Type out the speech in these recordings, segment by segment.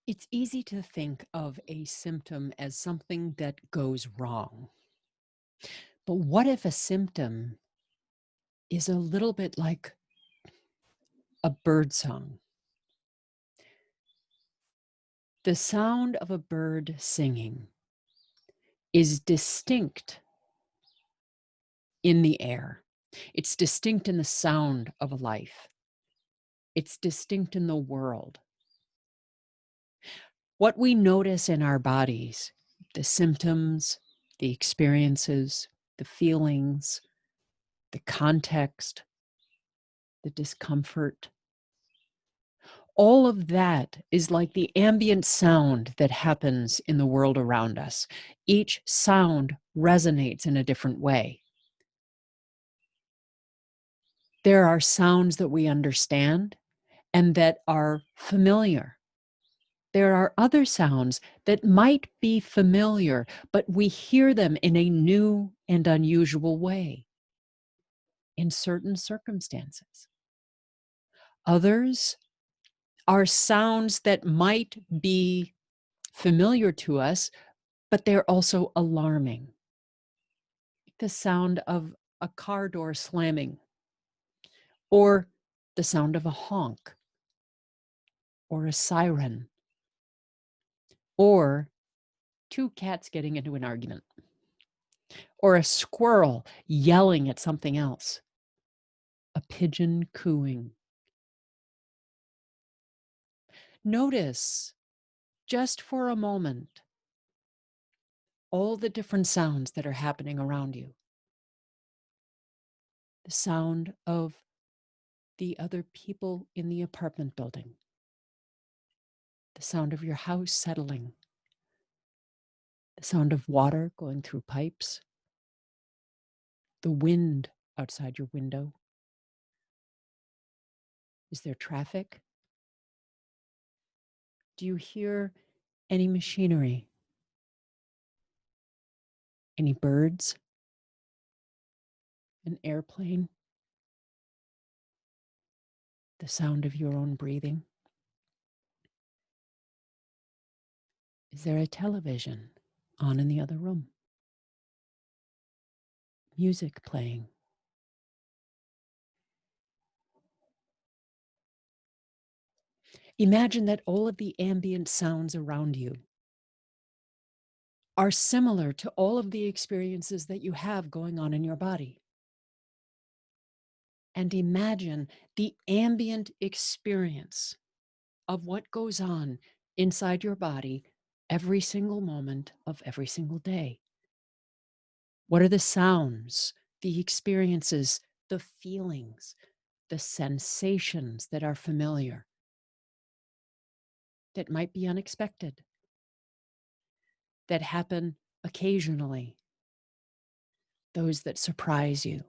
It's easy to think of a symptom as something that goes wrong. But what if a symptom is a little bit like a bird song? The sound of a bird singing is distinct in the air. It's distinct in the sound of a life. It's distinct in the world. What we notice in our bodies, the symptoms, the experiences, the feelings, the context, the discomfort, all of that is like the ambient sound that happens in the world around us. Each sound resonates in a different way. There are sounds that we understand and that are familiar. There are other sounds that might be familiar, but we hear them in a new and unusual way in certain circumstances. Others are sounds that might be familiar to us, but they're also alarming. The sound of a car door slamming, or the sound of a honk, or a siren, or two cats getting into an argument, or a squirrel yelling at something else, a pigeon cooing. Notice, just for a moment, all the different sounds that are happening around you. The sound of the other people in the apartment building, the sound of your house settling, the sound of water going through pipes, the wind outside your window. Is there traffic? Do you hear any machinery? Any birds? An airplane? The sound of your own breathing? Is there a television on in the other room? Music playing? Imagine that all of the ambient sounds around you are similar to all of the experiences that you have going on in your body. And imagine the ambient experience of what goes on inside your body every single moment of every single day. What are the sounds, the experiences, the feelings, the sensations that are familiar, that might be unexpected, that happen occasionally, those that surprise you?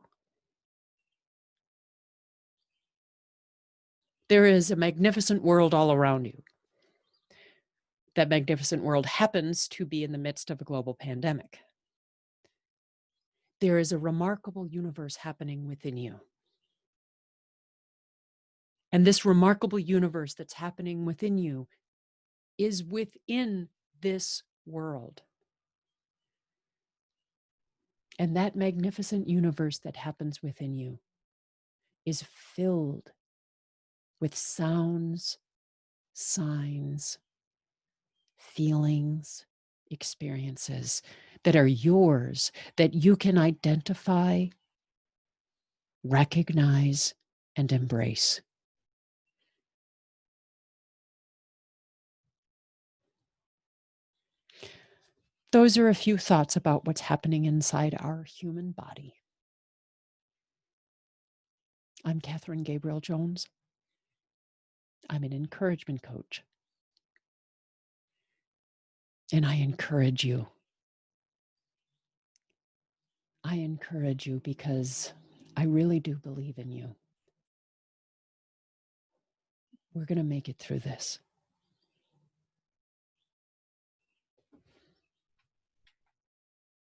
There is a magnificent world all around you. That magnificent world happens to be in the midst of a global pandemic. There is a remarkable universe happening within you. And this remarkable universe that's happening within you is within this world. And that magnificent universe that happens within you is filled with sounds, signs, feelings, experiences that are yours, that you can identify, recognize, and embrace. Those are a few thoughts about what's happening inside our human body. I'm Catherine Gabriel-Jones. I'm an encouragement coach. And I encourage you. I encourage you because I really do believe in you. We're going to make it through this.